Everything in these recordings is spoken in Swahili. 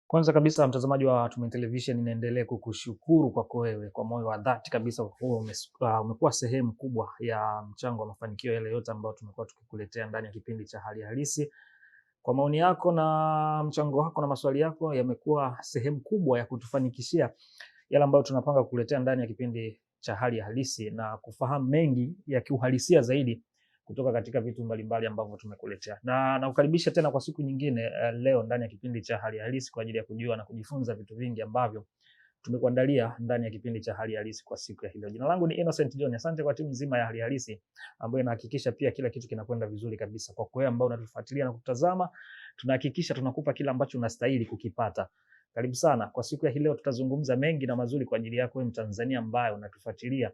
Kwanza kabisa mtazamaji wa Tumaini Television, niendelee kukushukuru kwako wewe kwa moyo wa dhati kabisa kwa kuwa umekuwa sehemu kubwa ya mchango wa mafanikio yale yote ambayo tumekuwa tukikuletea ndani ya kipindi cha Hali Halisi. Kwa maoni yako na mchango wako na maswali yako yamekuwa sehemu kubwa ya kutufanikishia yale ambayo tunapanga kukuletea ndani ya kipindi cha Hali Halisi na kufahamu mengi ya kiuhalisia zaidi kutoka katika vitu mbalimbali ambavyo tumekuletea. Na nakukaribisha tena kwa siku nyingine leo ndani ya kipindi cha Hali Halisi kwa ajili ya kujua na kujifunza vitu vingi ambavyo tumekuandalia ndani ya kipindi cha Hali Halisi kwa siku ya leo. Jina langu ni Innocent John. Asante kwa timu nzima ya Hali Halisi ambayo inahakikisha pia kila kitu kinakwenda vizuri kabisa. Kwa wewe ambao unatufuatilia na kutazama, tunahakikisha tunakupa kila ambacho unastahili kukipata. Karibu sana. Kwa siku ya leo tutazungumza mengi na mazuri kwa ajili yako wewe Mtanzania ambaye unatufuatilia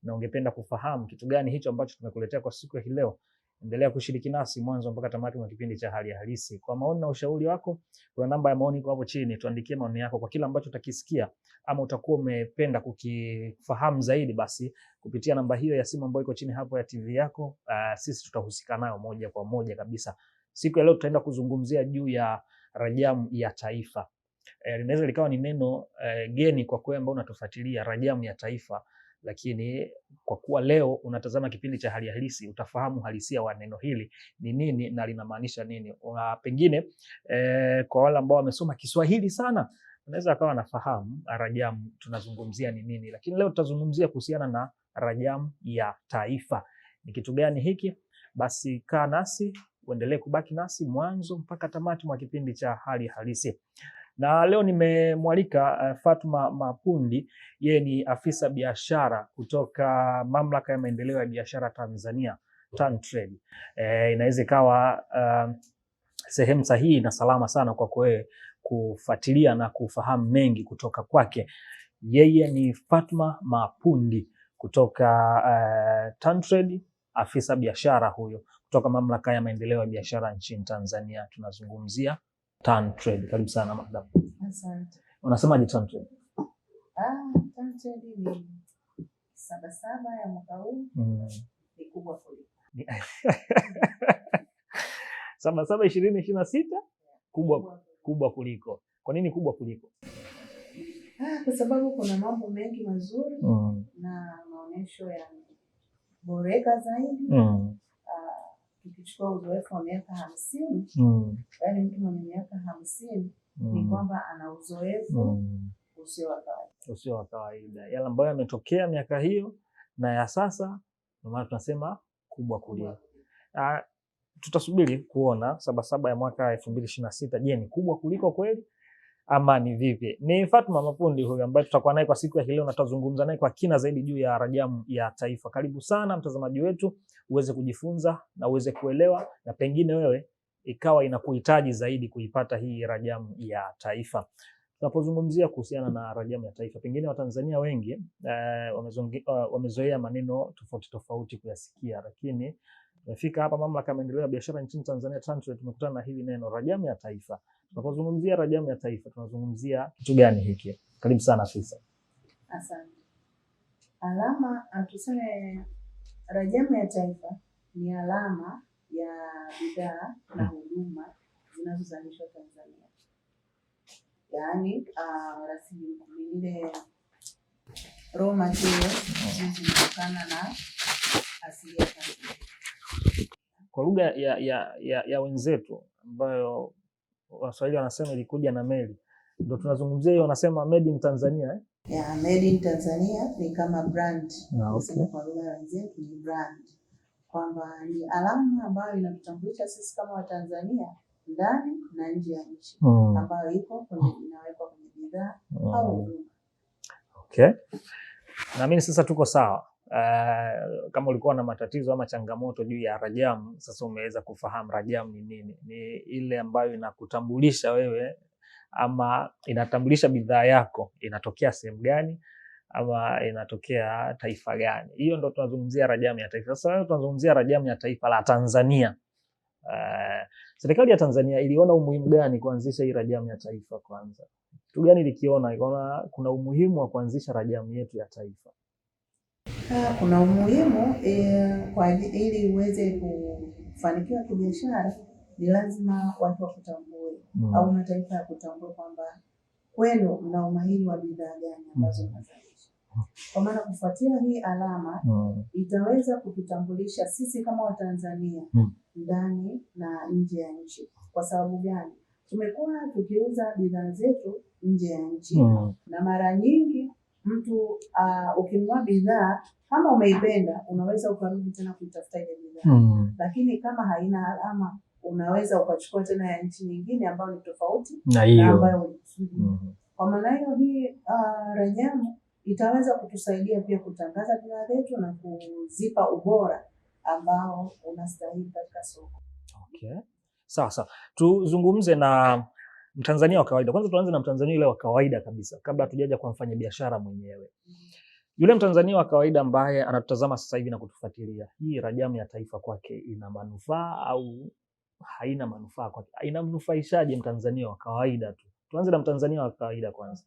na ungependa kufahamu kitu gani hicho ambacho tumekuletea kwa siku ya leo. Endelea kushiriki nasi mwanzo mpaka tamati wa kipindi cha Hali Halisi. Kwa maoni na ushauri wako, kuna namba ya maoni iko hapo chini. Tuandikie maoni yako kwa kila ambacho utakisikia ama utakuwa umependa kukifahamu zaidi, basi kupitia namba hiyo ya simu ambayo iko chini hapo ya TV yako, sisi tutahusika nayo moja kwa moja kabisa. Siku ya leo tutaenda kuzungumzia juu ya rajamu ya taifa. Linaweza likawa ni neno geni kwa wewe ambao unatufuatilia, rajamu ya taifa. Lakini kwa kuwa leo unatazama kipindi cha Hali Halisi, utafahamu halisia wa neno hili ni nini na linamaanisha nini. Pengine kwa wale ambao wamesoma Kiswahili sana, unaweza akawa nafahamu rajamu tunazungumzia ni nini. Lakini leo tutazungumzia kuhusiana na rajamu ya taifa. Ni kitu gani hiki? Basi kaa nasi, uendelee kubaki nasi mwanzo mpaka tamati mwa kipindi cha Hali Halisi. Na leo nimemwalika Fatma Mapundi. Yeye ni afisa biashara kutoka Mamlaka ya Maendeleo ya Biashara Tanzania, TanTrade. Inaweza ikawa sehemu sahihi na salama sana kwa wewe kufuatilia na kufahamu mengi kutoka kwake. Yeye ni Fatma Mapundi kutoka TanTrade, afisa biashara huyo kutoka Mamlaka ya Maendeleo ya Biashara nchini Tanzania. Tunazungumzia TanTrade. Karibu sana madam. Asante. Unasemaje TanTrade? TanTrade ni Sabasaba ya mwaka huu. Ni kubwa kuliko. Sabasaba 2026 kubwa kuliko. Kwa nini kubwa kuliko? Kwa sababu kuna mambo mengi mazuri na maonesho yameboreka zaidi. Tukichukua uzoefu wa miaka 50, yaani mtu mwenye miaka 50 ni kwamba ana uzoefu usio wa kawaida. Yale ambayo yametokea miaka hiyo na ya sasa, ndio maana tunasema kubwa kuliko. Tutasubiri kuona Sabasaba ya mwaka 2026, je, ni kubwa kuliko kweli ama ni vipi? Ni Fatma Mapundi huyu ambaye tutakuwa naye kwa siku ya leo na tutazungumza naye kwa kina zaidi juu ya rajamu ya taifa. Karibu sana mtazamaji wetu uweze kujifunza na uweze kuelewa, na pengine wewe ikawa inakuhitaji zaidi kuipata hii rajamu ya taifa. Tunapozungumzia kuhusiana na rajamu ya taifa, pengine Watanzania wengi wamezoea maneno tofauti tofauti kuyasikia, lakini tumefika hapa Mamlaka ya Maendeleo ya Biashara nchini Tanzania, TanTrade, tumekutana na hili neno rajamu ya taifa. Tunapozungumzia rajamu ya taifa tunazungumzia kitu gani hiki? Karibu sana afisa. Asante. Tuseme rajamu ya taifa ni alama ya bidhaa na huduma zinazozalishwa Tanzania. Yaani ile raw materials zinatokana na asili ya Tanzania. Kwa lugha ya wenzetu ambayo Waswahili wanasema ilikuja na meli, ndio tunazungumzia hiyo, wanasema made in Tanzania. Made in Tanzania ni kama brand. Okay. Kwa lugha ya wenzetu ni brand, kwamba ni alama ambayo inatutambulisha sisi kama Watanzania ndani na nje ya nchi, ambayo iko inawekwa kwenye bidhaa au huduma. Okay. Naamini sasa tuko sawa. Kama ulikuwa na matatizo ama changamoto juu ya rajamu, sasa umeweza kufahamu rajamu ni nini. Ni ile ambayo inakutambulisha wewe ama inatambulisha bidhaa yako inatokea sehemu gani ama inatokea taifa gani. Hiyo ndo tunazungumzia rajamu ya taifa. Sasa tunazungumzia rajamu ya taifa la Tanzania. Serikali ya Tanzania iliona umuhimu gani kuanzisha hii rajamu ya taifa kwanza? Kitu gani ilikiona ikaona kuna umuhimu wa kuanzisha rajamu yetu ya taifa? Kuna umuhimu ili uweze kufanikiwa kibiashara, ni lazima watu wakutambue au mataifa ya kutambue kwamba kwenu mna umahiri wa bidhaa gani ambazo mnazalisha. Kwa maana kufuatia hii alama itaweza kututambulisha sisi kama Watanzania ndani na nje ya nchi. Kwa sababu gani? Tumekuwa tukiuza bidhaa zetu nje ya nchi na mara nyingi mtu ukinunua bidhaa kama umeipenda unaweza ukarudi tena kuitafuta ile bidhaa lakini kama haina alama unaweza ukachukua tena ya nchi nyingine ambayo ni tofauti na ambayo ulikusudia. Kwa maana hiyo hii Rajamu itaweza kutusaidia pia kutangaza bidhaa zetu na kuzipa ubora ambao unastahili katika soko. Okay. Sawa. Tuzungumze na Mtanzania wa kawaida. Kwanza tuanze na Mtanzania yule wa kawaida kabisa kabla hatujaja kwa mfanyabiashara mwenyewe. Yule Mtanzania wa kawaida ambaye anatutazama sasa hivi na kutufuatilia. Hii Rajamu ya Taifa kwake ina manufaa au haina manufaa kwake? Inamnufaishaje Mtanzania wa kawaida tu? Tuanze na Mtanzania wa kawaida kwanza.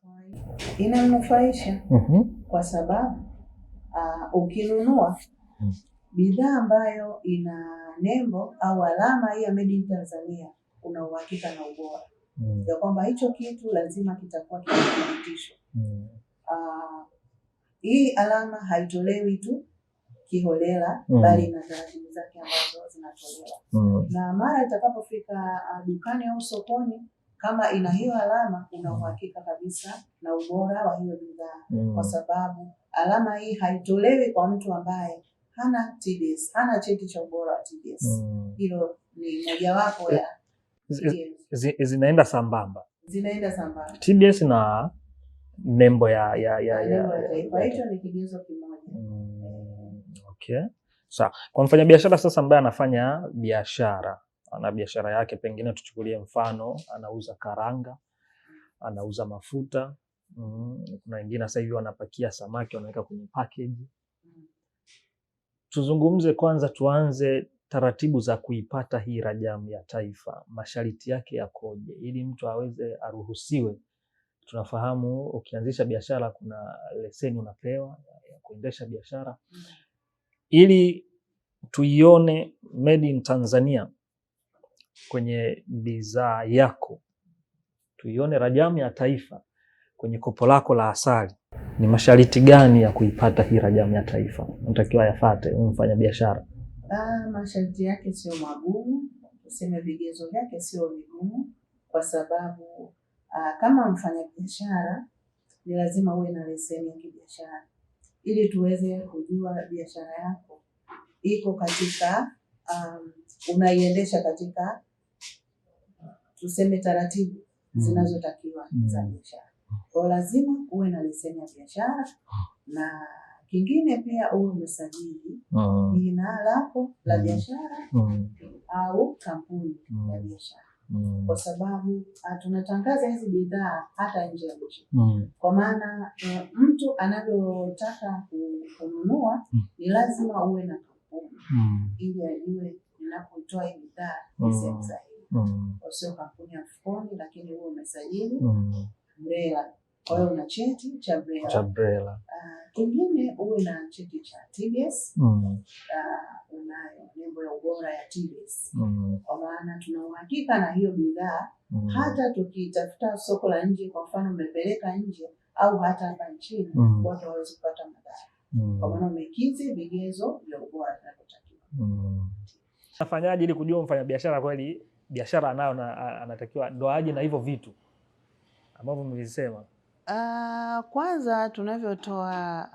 Inamnufaisha kwa sababu ukinunua bidhaa ambayo ina nembo au alama hii ya Made in Tanzania una uhakika na ubora. Ya kwamba hicho kitu lazima kitakuwa kimethibitishwa. Hii alama haitolewi tu kiholela bali na taratibu zake ambazo zinatolewa. Na mara itakapofika dukani au sokoni kama ina hiyo alama una uhakika kabisa na ubora wa hiyo bidhaa kwa sababu alama hii haitolewi kwa mtu ambaye hana TBS, hana cheti cha ubora wa TBS. Hilo ni mojawapo ya zinaenda sambamba. TBS na nembo ya taifa. Hicho ni kigezo kimoja. Okay. Sawa. Kwa mfanyabiashara sasa ambaye anafanya biashara, ana biashara yake, pengine tuchukulie mfano anauza karanga, anauza mafuta, kuna wengine sasa hivi wanapakia samaki wanaweka kwenye package. Tuzungumze kwanza, tuanze taratibu za kuipata hii Rajamu ya Taifa. Masharti yake yakoje ili mtu aweze aruhusiwe? Tunafahamu ukianzisha biashara kuna leseni unapewa ya kuendesha biashara. Ili tuione Made in Tanzania kwenye bidhaa yako, tuione Rajamu ya Taifa kwenye kopo lako la asali, ni masharti gani ya kuipata hii Rajamu ya Taifa unatakiwa yafuate mfanya biashara? Masharti yake sio magumu, tuseme vigezo vyake sio vigumu kwa sababu kama mfanya biashara ni lazima uwe na leseni ya kibiashara ili tuweze kujua biashara yako iko katika unaiendesha katika tuseme taratibu zinazotakiwa za biashara. Kwa lazima uwe na leseni ya biashara na kingine pia uwe umesajili jina lako la biashara au kampuni ya biashara. Kwa sababu tunatangaza hizi bidhaa hata nje ya nchi. Kwa maana mtu anavyotaka kununua ni lazima uwe na kampuni ili ajue ninapotoa hii bidhaa ni sehemu sahihi. Sio kampuni ya mfukoni lakini uwe umesajili BRELA. Kwa hiyo una cheti cha BRELA. Kingine uwe na cheti cha TBS. Unayo nembo ya ubora ya TBS. Kwa maana tuna uhakika na hiyo bidhaa hata tukitafuta soko la nje, kwa mfano umepeleka nje au hata hapa nchini watu hawawezi kupata madhara. Kwa maana umekidhi vigezo vya ubora vinavyotakiwa. Nafanyaje ili kujua mfanyabiashara kweli biashara anayo na anatakiwa ndo aje na hivyo vitu ambavyo mlisema? Kwanza tunavyotoa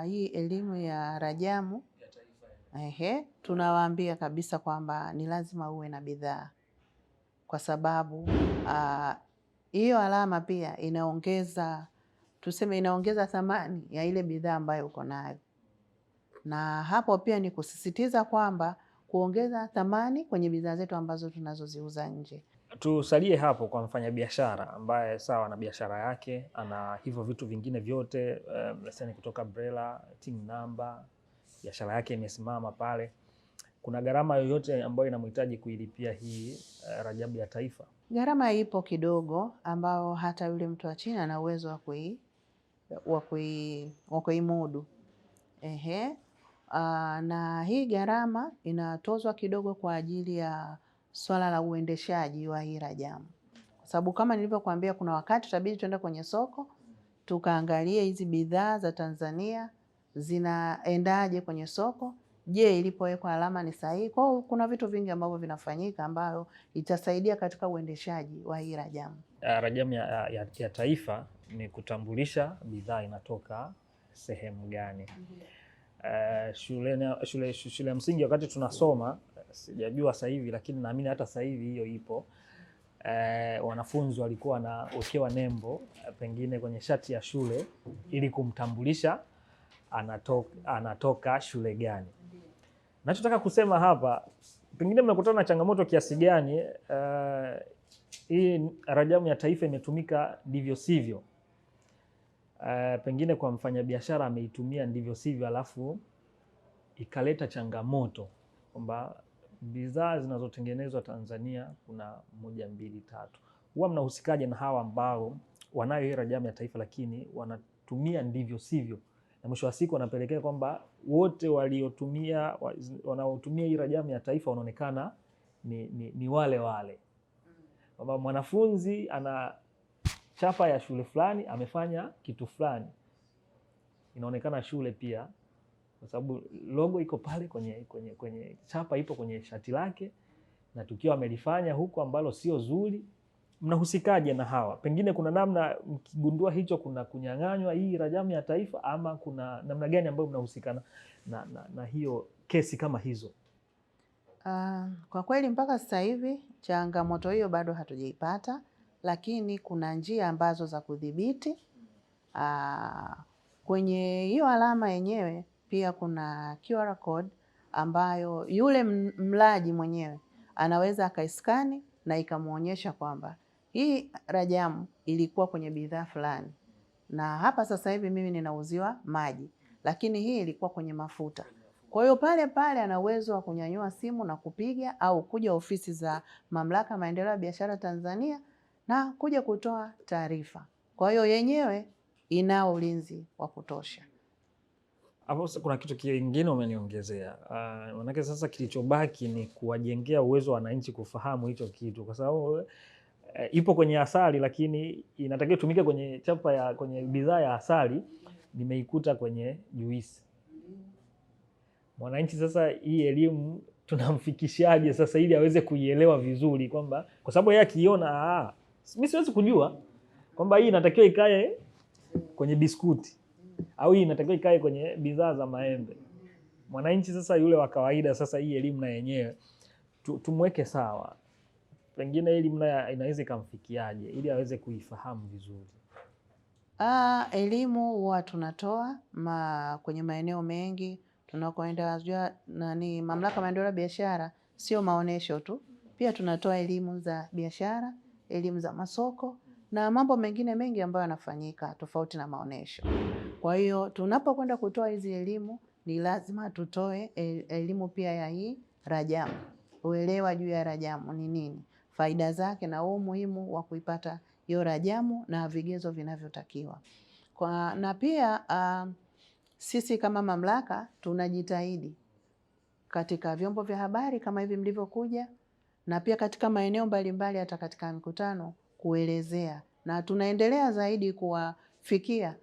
hii elimu ya Rajamu tunawaambia kabisa kwamba ni lazima uwe na bidhaa kwa sababu hiyo alama pia inaongeza thamani ya ile bidhaa ambayo uko nayo. Na hapo pia ni kusisitiza kwamba kuongeza thamani kwenye bidhaa zetu ambazo tunazoziuza nje. Tusalie hapo kwa mfanyabiashara ambaye sawa na biashara yake, ana hivyo vitu vingine vyote, leseni kutoka BRELA, TIN number, biashara yake imesimama pale. Kuna gharama yoyote ambayo inamhitaji kuilipia hii Rajamu ya Taifa? Gharama ipo kidogo ambao hata yule mtu wa chini ana uwezo wa kuimudu. Na hii gharama inatozwa kidogo kwa ajili ya swala la uendeshaji wa hii rajamu, kwa sababu kama nilivyokuambia, kuna wakati tutabidi tuende kwenye soko tukaangalie hizi bidhaa za Tanzania zinaendaje kwenye soko. Je, ilipowekwa alama ni sahihi? Kwa hiyo kuna vitu vingi ambavyo vinafanyika ambayo itasaidia katika uendeshaji wa hii rajamu. Rajamu ya taifa ni kutambulisha bidhaa inatoka sehemu gani. Shule ya msingi wakati tunasoma, sijajua sasa hivi, lakini naamini hata sasa hivi hiyo ipo. Wanafunzi walikuwa wanawekewa nembo pengine kwenye shati ya shule ili kumtambulisha anatoka shule gani. Nachotaka kusema hapa, pengine mmekutana na changamoto kiasi gani hii rajamu ya taifa imetumika ndivyo sivyo. Pengine kwa mfanyabiashara ameitumia ndivyo sivyo, alafu ikaleta changamoto kwamba bidhaa zinazotengenezwa Tanzania kuna 1, 2, 3. Huwa mnahusikaje na hawa ambao wanayo hii rajamu ya taifa lakini wanatumia ndivyo sivyo, na mwisho wa siku wanapelekea kwamba wote wanaotumia hii rajamu ya taifa wanaonekana ni wale wale, kwamba mwanafunzi ana chapa ya shule fulani amefanya kitu fulani, inaonekana shule pia, kwa sababu logo iko pale kwenye chapa, ipo kwenye shati lake, na tukio amelifanya huko ambalo sio zuri. Mnahusikaje na hawa? Pengine kuna namna mkigundua hicho kuna kunyang'anywa hii rajamu ya taifa, ama kuna namna gani ambayo mnahusikana na hiyo kesi kama hizo? Kwa kweli mpaka sasa hivi changamoto hiyo bado hatujaipata, lakini kuna njia ambazo za kudhibiti. Kwenye hiyo alama yenyewe pia kuna QR code ambayo yule mlaji mwenyewe anaweza akaiskani na ikamuonyesha kwamba hii rajamu ilikuwa kwenye bidhaa fulani, na hapa sasa hivi mimi ninauziwa maji, lakini hii ilikuwa kwenye mafuta. Kwa hiyo pale pale ana uwezo wa kunyanyua simu na kupiga, au kuja ofisi za Mamlaka ya Maendeleo ya Biashara Tanzania na kuja kutoa taarifa. Kwa hiyo yenyewe inao ulinzi wa kutosha. Hapo kuna kitu kingine umeniongezea. Manake sasa kilichobaki ni kuwajengea uwezo wa wananchi kufahamu hicho kitu, kwa sababu ipo kwenye asali lakini inatakiwa tumike kwenye chapa kwenye bidhaa ya asali, nimeikuta kwenye juisi. Mwananchi sasa hii elimu tunamfikishaje sasa ili aweze kuielewa vizuri, kwamba kwa sababu yeye akiona mimi siwezi kujua kwamba hii inatakiwa ikae kwenye biskuti au hii inatakiwa ikae kwenye bidhaa za maembe. Mwananchi sasa yule wa kawaida, sasa hii elimu na yenyewe tumweke sawa, pengine elimu na inaweza ikamfikiaje ili aweze kuifahamu vizuri? Elimu huwa tunatoa kwenye maeneo mengi tunakoenda. Mamlaka ya Maendeleo ya Biashara sio maonesho tu, pia tunatoa elimu za biashara, elimu za masoko na mambo mengine mengi ambayo yanafanyika tofauti na maonesho. Kwa hiyo tunapokwenda kutoa hizi elimu ni lazima tutoe elimu pia ya hii rajamu, uelewa juu ya rajamu ni nini, faida zake na umuhimu wa kuipata hiyo rajamu na vigezo vinavyotakiwa. Na pia sisi kama mamlaka tunajitahidi katika vyombo vya habari kama hivi mlivyokuja, na pia katika maeneo mbalimbali, hata katika mikutano kuelezea, na tunaendelea zaidi kuwafikia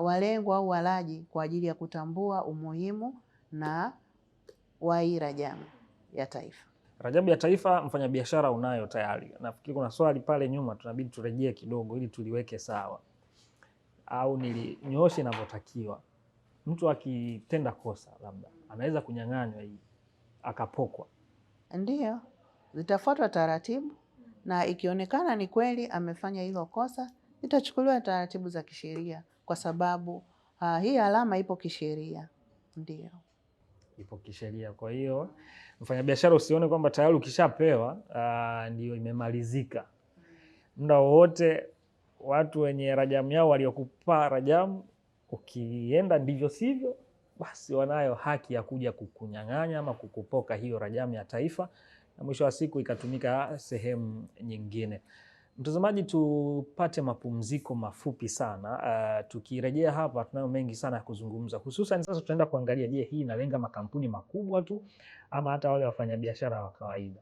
walengwa au walaji kwa ajili ya kutambua umuhimu na wa hii rajamu ya taifa. Rajamu ya taifa mfanyabiashara unayo tayari. Nafikiri kuna swali pale nyuma tunabidi turejee kidogo ili tuliweke sawa, au nilinyooshe inavyotakiwa. Mtu akitenda kosa labda anaweza kunyang'anywa hii akapokwa? Ndiyo, zitafuatwa taratibu, na ikionekana ni kweli amefanya hilo kosa itachukuliwa taratibu za kisheria, kwa sababu hii alama ipo kisheria. Ndiyo, ipo kisheria. Kwa hiyo mfanyabiashara usione kwamba tayari ukishapewa ndio imemalizika. Muda wowote watu wenye rajamu yao waliokupa rajamu, ukienda ndivyo sivyo, basi wanayo haki ya kuja kukunyang'anya ama kukupoka hiyo rajamu ya taifa, na mwisho wa siku ikatumika sehemu nyingine. Mtazamaji, tupate mapumziko mafupi sana. Tukirejea hapa tunayo mengi sana ya kuzungumza, hususan sasa tutaenda kuangalia, je, hii inalenga makampuni makubwa tu ama hata wale wafanyabiashara wa kawaida.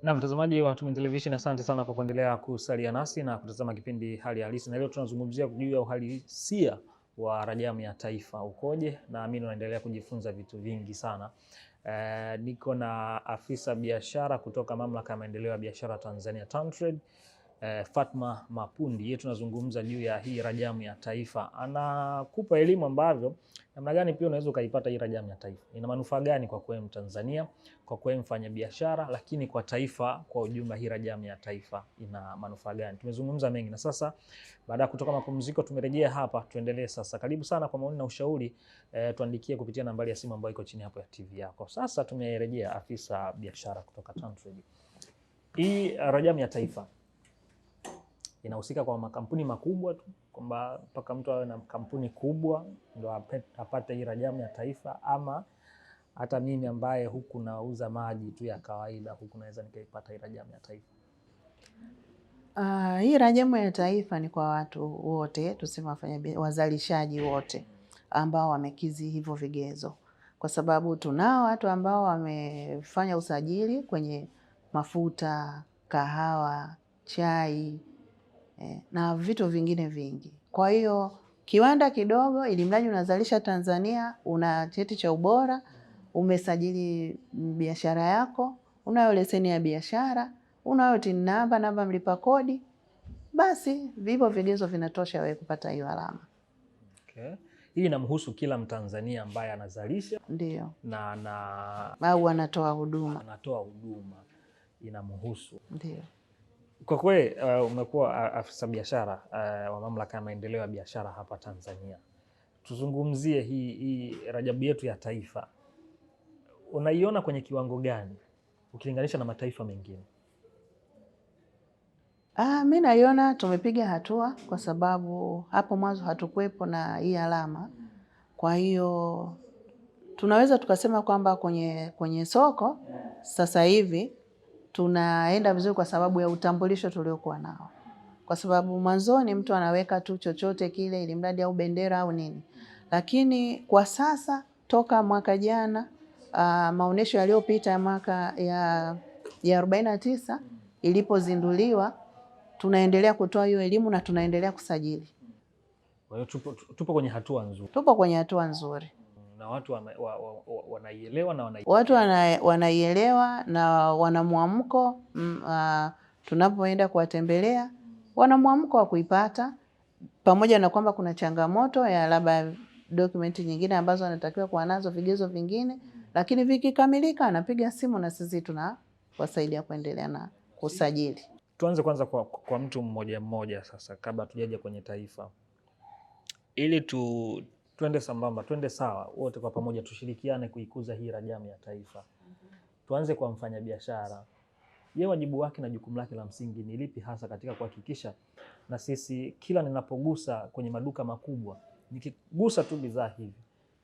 Na mtazamaji wa Tumaini Television, asante sana kwa kuendelea kusalia nasi na kutazama kipindi Hali Halisi, na leo tunazungumzia juu ya uhalisia wa rajamu ya taifa ukoje, na mimi naendelea kujifunza vitu vingi sana. Niko na afisa biashara kutoka Mamlaka ya Maendeleo ya Biashara Tanzania TanTrade, Fatma Mapundi. Yeye tunazungumza juu ya hii rajamu ya taifa. Anakupa elimu ambavyo namna gani pia unaweza ukaipata hii rajamu ya taifa. Ina manufaa gani kwa wewe Mtanzania, kwa wewe mfanyabiashara, lakini kwa taifa kwa ujumla, hii rajamu ya taifa ina manufaa gani? Tumezungumza mengi, na sasa baada ya kutoka mapumziko tumerejea hapa, tuendelee sasa. Karibu sana kwa maoni na ushauri, tuandikie kupitia nambari ya simu ambayo iko chini hapo ya TV yako. Sasa tumerejea afisa biashara kutoka TanTrade. Hii rajamu ya taifa inahusika kwa makampuni makubwa tu, kwamba mpaka mtu awe na kampuni kubwa ndio apate hii rajamu ya taifa, ama hata mimi ambaye huku nauza maji tu ya kawaida huku naweza nikaipata hii rajamu ya taifa? Hii rajamu ya taifa ni kwa watu wote, tuseme wazalishaji wote ambao wamekizi hivyo vigezo, kwa sababu tunao watu ambao wamefanya usajili kwenye mafuta, kahawa, chai na vitu vingine vingi. Kwa hiyo kiwanda kidogo, ili mradi unazalisha Tanzania, una cheti cha ubora, umesajili biashara yako, unayo leseni ya biashara, unayo TIN namba mlipa kodi, basi vivyo vigezo vinatosha wewe kupata hiyo alama. Okay. Hii inamhusu kila Mtanzania ambaye anazalisha, ndio, au anatoa huduma. Inamhusu. Ndio. Kwa kweli umekuwa afisa biashara wa Mamlaka ya Maendeleo ya Biashara hapa Tanzania. Tuzungumzie hii rajamu yetu ya taifa. Unaiona kwenye kiwango gani ukilinganisha na mataifa mengine? Mimi naiona tumepiga hatua, kwa sababu hapo mwanzo hatukuwepo na hii alama. Kwa hiyo tunaweza tukasema kwamba kwenye soko sasa hivi tunaenda vizuri kwa sababu ya utambulisho tuliokuwa nao. Kwa sababu mwanzoni mtu anaweka tu chochote kile, ili mradi au bendera au nini. Lakini kwa sasa toka mwaka jana, maonesho yaliyopita mwaka ya 49 ilipozinduliwa, tunaendelea kutoa hiyo elimu na tunaendelea kusajili. Kwa hiyo tupo kwenye hatua nzuri. Tupo kwenye hatua nzuri. Na watu wanaielewa wanaielewa na wana mwamko. Tunapoenda kuwatembelea, wana mwamko wa kuipata, pamoja na kwamba kuna changamoto ya labda dokumenti nyingine ambazo wanatakiwa kuwa nazo, vigezo vingine, lakini vikikamilika anapiga simu na sisi tunawasaidia kuendelea na kusajili. Tuanze kwanza kwa mtu mmoja mmoja sasa, kabla tujaje kwenye taifa, ili tuende sambamba, tuende sawa wote kwa pamoja, tushirikiane kuikuza hii rajamu ya taifa. Tuanze kwa mfanyabiashara. Yeye wajibu wake na jukumu lake la msingi ni lipi hasa katika kuhakikisha na sisi kila ninapogusa kwenye maduka makubwa, nikigusa tu bidhaa hivi,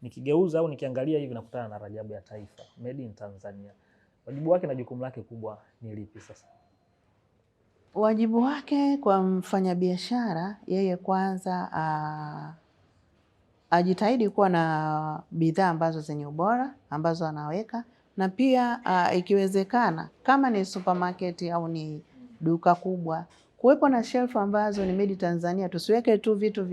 nikigeuza au nikiangalia hivi nakutana na rajamu ya taifa made in Tanzania. Wajibu wake na jukumu lake kubwa ni lipi sasa? Wajibu wake kwa mfanyabiashara, yeye kwanza ajitahidi kuwa na bidhaa ambazo zenye ubora ambazo anaweka, na pia ikiwezekana kama ni supermarket au ni duka kubwa, kuwepo na shelf ambazo ni made Tanzania. Tusiweke tu vitu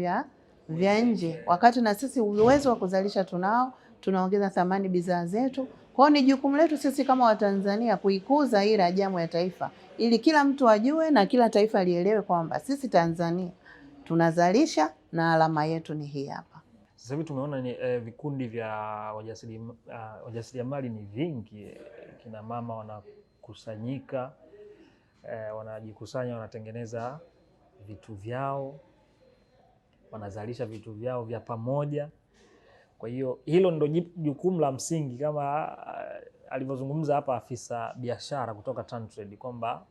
vya nje, wakati na sisi uwezo wa kuzalisha tunao, tunaongeza thamani bidhaa zetu. Kwa hiyo ni jukumu letu sisi kama Watanzania kuikuza hii rajamu ya taifa, ili kila mtu ajue na kila taifa lielewe kwamba sisi Tanzania tunazalisha na alama yetu ni hii hapa. Sasa hivi tumeona ni vikundi vya wajasiriamali ni vingi. Kina mama wanakusanyika, wanajikusanya, wanatengeneza vitu vyao, wanazalisha vitu vyao vya pamoja. Kwa hiyo hilo ndo jukumu la msingi, kama alivyozungumza hapa afisa biashara kutoka TanTrade, kwamba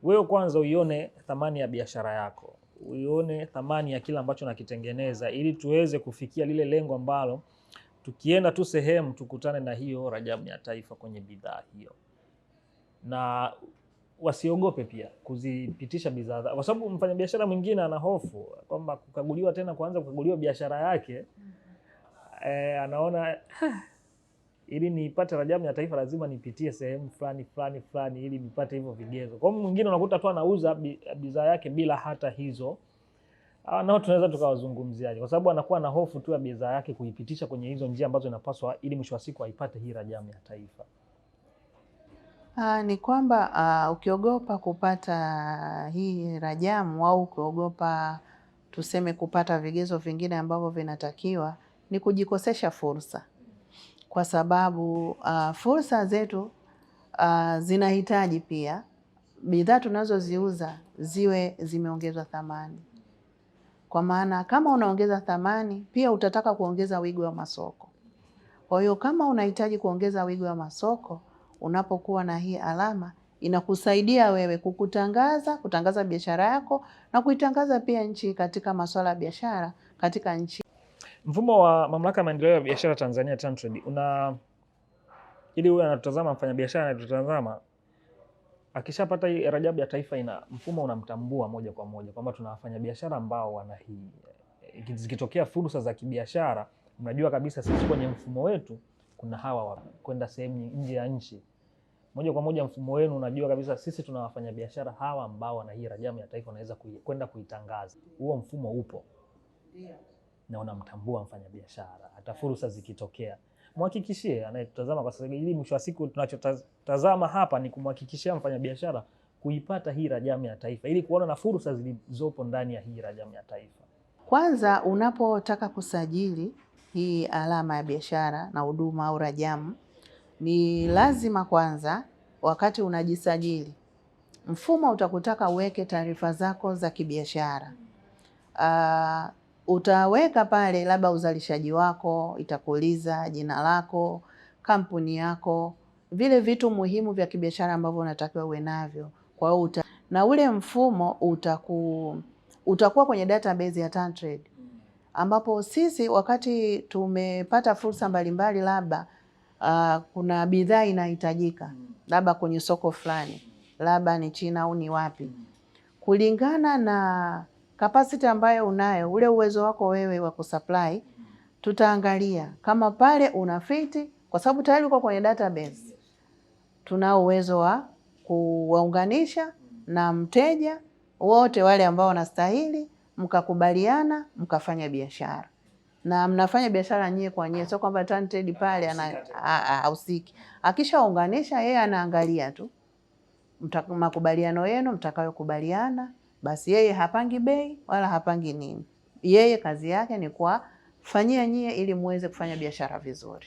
wewe kwanza uione thamani ya biashara yako, uione thamani ya kila ambacho nakitengeneza, ili tuweze kufikia lile lengo ambalo tukienda tu sehemu tukutane na hiyo rajamu ya taifa kwenye bidhaa hiyo. Na wasiogope pia kuzipitisha bidhaa, kwa sababu mfanyabiashara mwingine ana hofu kwamba kuanza kukaguliwa biashara yake, anaona ili nipate Rajabu ya Taifa lazima nipitie sehemu fulani ili nipate hivyo vigezo. Kwa hiyo mwingine unakuta tu anauza bidhaa yake bila hata hizo. Nao tunaweza tukawazungumziaje? Kwa sababu anakuwa na hofu tu ya bidhaa yake kuipitisha kwenye hizo njia ambazo inapaswa ili mwisho wa siku aipate hii Rajabu ya Taifa. Ni kwamba ukiogopa kupata hii Rajabu au ukiogopa tuseme kupata vigezo vingine ambavyo vinatakiwa, ni kujikosesha fursa. Kwa sababu fursa zetu zinahitaji pia bidhaa tunazoziuza ziwe zimeongezwa thamani. Kwa maana kama unaongeza thamani, pia utataka kuongeza wigo wa masoko. Kwa hiyo kama unahitaji kuongeza wigo wa masoko, unapokuwa na hii alama inakusaidia wewe kutangaza biashara yako na kuitangaza pia nchi katika masuala ya biashara katika nchi. Mfumo wa Mamlaka ya Maendeleo ya Biashara Tanzania TanTrade ili huyu anatazama mfanyabiashara anatazama akishapata hii Rajabu ya Taifa, mfumo unamtambua moja kwa moja kwamba tuna wafanyabiashara ambao wana hii. Zikitokea fursa za kibiashara, unajua kabisa sisi kwenye mfumo wetu kuna hawa kwenda sehemu nje ya nchi. Moja kwa moja mfumo wenu unajua kabisa sisi tuna wafanyabiashara hawa ambao wana hii Rajabu ya Taifa, wanaweza kwenda kuitangaza. Huo mfumo upo. Ndio. Na unamtambua mfanyabiashara hata fursa zikitokea. Mhakikishie anayetazama, kwa sababu ili mwisho wa siku tunachotazama hapa ni kumhakikishia mfanyabiashara kuipata hii Rajabu ya Taifa ili kuona na fursa zilizopo ndani ya hii Rajabu ya Taifa. Kwanza unapotaka kusajili hii alama ya biashara na huduma au Rajabu, ni lazima kwanza wakati unajisajili mfumo utakutaka uweke taarifa zako za kibiashara. Utaweka pale labda uzalishaji wako, itakuuliza jina lako, kampuni yako, vile vitu muhimu vya kibiashara ambavyo unatakiwa uwe navyo. Kwa hiyo na ule mfumo utakuwa kwenye database ya TanTrade, ambapo sisi wakati tumepata fursa mbalimbali, labda kuna bidhaa inahitajika labda kwenye soko fulani, labda ni China au ni wapi, kulingana na capacity ambayo unayo, ule uwezo wako wewe wa kusupply, tutaangalia kama pale unafiti, kwa sababu tayari uko kwenye database. Tunao uwezo wa kuwaunganisha na mteja wote wale ambao wanastahili, mkakubaliana, mkafanya biashara. Na mnafanya biashara nyie kwa nyie, sio kwamba TanTrade pale hausiki. Akishaunganisha yeye anaangalia tu makubaliano yenu mtakayokubaliana, basi yeye hapangi bei wala hapangi nini. Yeye kazi yake ni kuwafanyia nyie ili muweze kufanya biashara vizuri.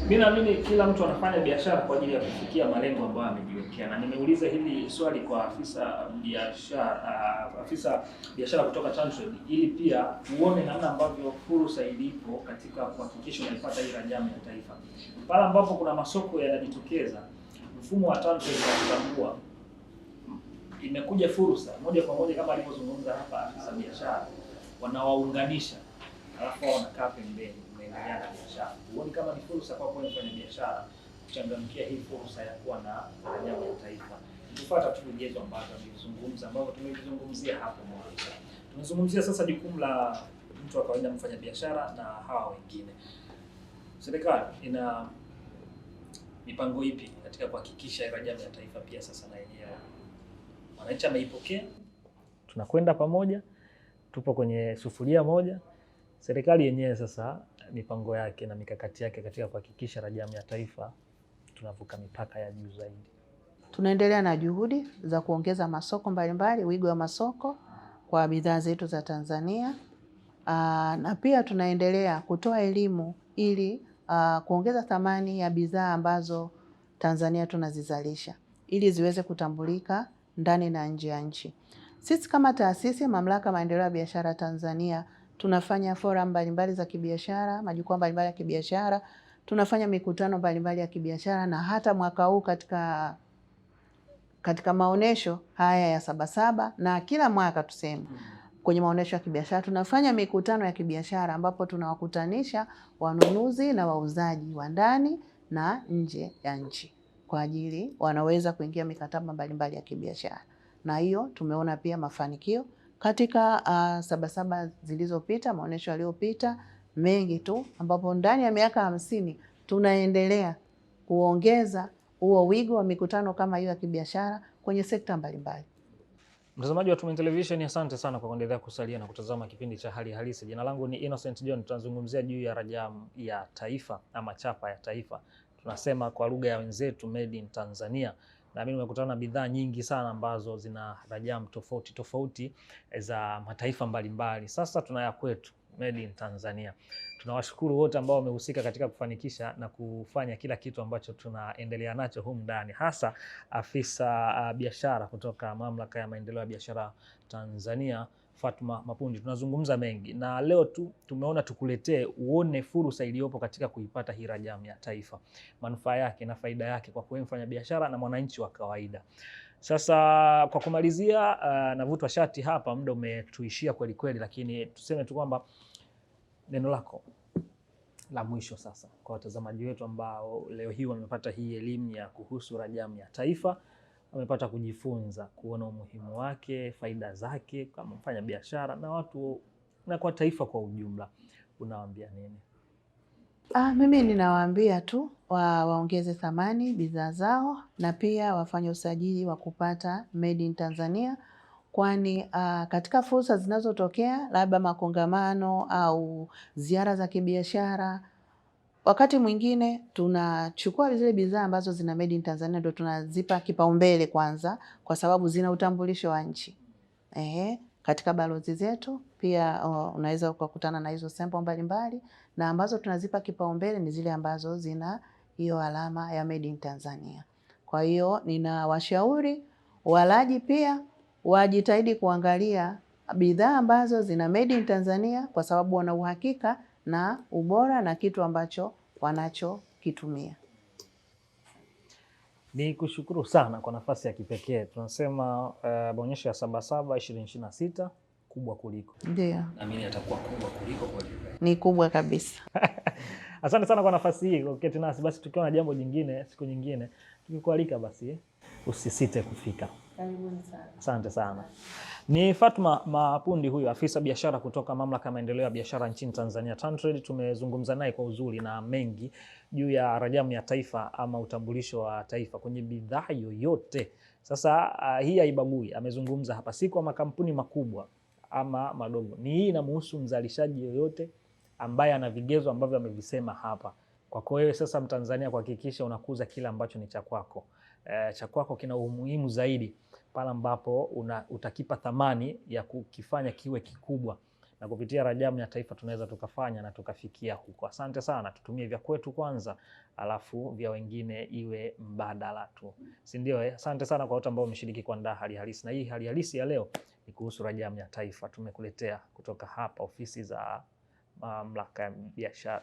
Mimi naamini kila mtu anafanya biashara kwa ajili ya kufikia malengo ambayo amejiwekea, na nimeuliza hili swali kwa afisa biashara kutoka TanTrade ili pia uone namna ambavyo fursa ilipo katika kuhakikisha unaipata hii Rajabu ya Taifa. Pale ambapo kuna masoko yanajitokeza, mfumo wa TanTrade unatambua imekuja fursa moja kwa moja, kama alivyozungumza hapa afisa biashara, wanawaunganisha alafu wanakaa pembeni kuendelea na biashara. Huoni kama ni fursa kwa kufanya biashara kuchangamkia hii fursa ya kuwa na Rajabu ya Taifa? Tufuata tu vigezo ambavyo tumezungumzia hapo mwanzo. Tumezungumzia sasa jukumu la mtu wa kawaida, mfanya biashara na hawa wengine. Serikali ina mipango ipi katika kuhakikisha Rajabu ya Taifa pia sasa na yenyewe wananchi ameipokea? Tunakwenda pamoja, tupo kwenye sufuria moja. Serikali yenyewe sasa mipango yake na mikakati yake katika kuhakikisha Rajabu ya Taifa tunavuka mipaka ya juu zaidi. Tunaendelea na juhudi za kuongeza masoko mbalimbali, wigo wa masoko kwa bidhaa zetu za Tanzania. Na pia tunaendelea kutoa elimu ili kuongeza thamani ya bidhaa ambazo Tanzania tunazizalisha ili ziweze kutambulika ndani na nje ya nchi. Sisi kama taasisi Mamlaka ya Maendeleo ya Biashara Tanzania tunafanya forum mbalimbali za kibiashara, majukwaa mbalimbali ya kibiashara, tunafanya mikutano mbalimbali ya kibiashara, na hata mwaka huu katika maonesho haya ya Sabasaba, na kila mwaka tuseme kwenye maonesho ya kibiashara tunafanya mikutano ya kibiashara ambapo tunawakutanisha wanunuzi na wauzaji wa ndani na nje ya nchi kwa ajili wanaweza kuingia mikataba mbalimbali ya kibiashara. Na hiyo tumeona pia mafanikio katika Sabasaba zilizopita, maonesho yaliyopita mengi tu, ambapo ndani ya miaka 50 tunaendelea kuongeza huo wigo wa mikutano kama hiyo ya kibiashara kwenye sekta mbalimbali. Mtazamaji wa Tumaini Television, asante sana kwa kuendelea kusalia na kutazama kipindi cha Hali Halisi. Jina langu ni Innocent John. Tunazungumzia juu ya rajamu ya taifa ama chapa ya taifa. Tunasema kwa lugha ya wenzetu made in Tanzania. Na mimi nimekutana na bidhaa nyingi sana ambazo zina rajamu tofauti tofauti za mataifa mbalimbali. Sasa tunaya kwetu made in Tanzania. Tunawashukuru wote ambao wamehusika katika kufanikisha na kufanya kila kitu ambacho tunaendelea nacho humu ndani, hasa afisa biashara kutoka Mamlaka ya Maendeleo ya Biashara Tanzania, Fatma Mapundi. Tunazungumza mengi na leo tumeona tukuletee uone fursa iliyopo katika kuipata hii rajamu ya taifa, manufaa yake na faida yake kwa kwa mfanya biashara na mwananchi wa kawaida. Sasa kwa kumalizia, navutwa shati hapa, muda umetuishia kweli kweli, lakini tuseme tu kwamba neno lako la mwisho sasa kwa watazamaji wetu ambao leo hii wamepata hii elimu ya kuhusu rajamu ya taifa, wamepata kujifunza kuona umuhimu wake, faida zake kama mfanya biashara na watu na kwa taifa kwa ujumla, unawaambia nini? Mimi ninawaambia tu waongeze thamani bidhaa zao na pia wafanye usajili wa kupata made in Tanzania, kwani katika fursa zinazotokea labda makongamano au ziara za kibiashara, wakati mwingine tunachukua zile bidhaa ambazo zina made in Tanzania ndio tunazipa kipaumbele kwanza, kwa sababu zina utambulisho wa nchi. Katika balozi zetu pia unaweza ukakutana na hizo sample mbalimbali, na ambazo tunazipa kipaumbele ni zile ambazo zina hiyo alama ya made in Tanzania. Kwa hiyo ninawashauri walaji pia wajitahidi kuangalia bidhaa ambazo zina made in Tanzania, kwa sababu wana uhakika na ubora na kitu ambacho wanachokitumia. Ni kushukuru sana kwa nafasi ya kipekee. Tunasema maonyesho ya Sabasaba 2026 kubwa kuliko. Ndio. Naamini atakuwa kubwa kuliko kwa hiyo. Ni kubwa kabisa. Asante sana kwa nafasi hii. Uketi nasi basi, tukiwa na jambo jingine siku nyingine tukikualika basi usisite kufika. Karibuni sana. Asante sana. Ni Fatma Mapundi huyu, afisa biashara kutoka Mamlaka ya Maendeleo ya Biashara nchini Tanzania, TanTrade. Tumezungumza naye kwa uzuri na mengi juu ya rajamu ya taifa ama utambulisho wa taifa kwenye bidhaa yoyote. Sasa hii haibagui, amezungumza hapa si kwa makampuni makubwa ama madogo. Ni hii inamhusu mzalishaji yoyote ambaye ana vigezo ambavyo amevisema hapa. Kwa wewe sasa Mtanzania, kuhakikisha unakuza kila ambacho ni cha kwako. Cha kwako kina umuhimu zaidi pale ambapo utakipa thamani ya kukifanya kiwe kikubwa, na kupitia rajamu ya taifa tunaweza tukafanya na tukafikia huko. Asante sana, tutumie vya kwetu kwanza, alafu vya wengine iwe mbadala tu, si ndio? Asante sana kwa wote ambao wameshiriki kuandaa Hali Halisi, na hii Hali Halisi ya leo ni kuhusu rajamu ya taifa. Tumekuletea kutoka hapa ofisi za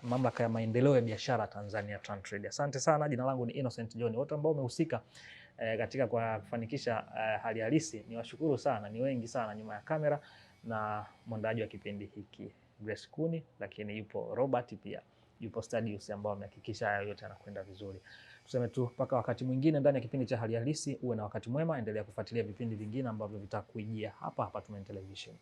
Mamlaka ya Maendeleo ya Biashara Tanzania, TanTrade. Asante sana. Jina langu ni Innocent John. Wote ambao wamehusika katika kufanikisha Hali Halisi ni washukuru sana, ni wengi sana nyuma ya kamera, na mwandaji wa kipindi hiki Grace Kuni, lakini yupo Robert, pia yupo Stadius, ambao wamehakikisha haya yote yanakwenda vizuri. Tuseme tu mpaka wakati mwingine ndani ya kipindi cha Hali Halisi. Uwe na wakati mwema, endelea kufuatilia vipindi vingine ambavyo vitakujia hapa hapa Tumaini Television.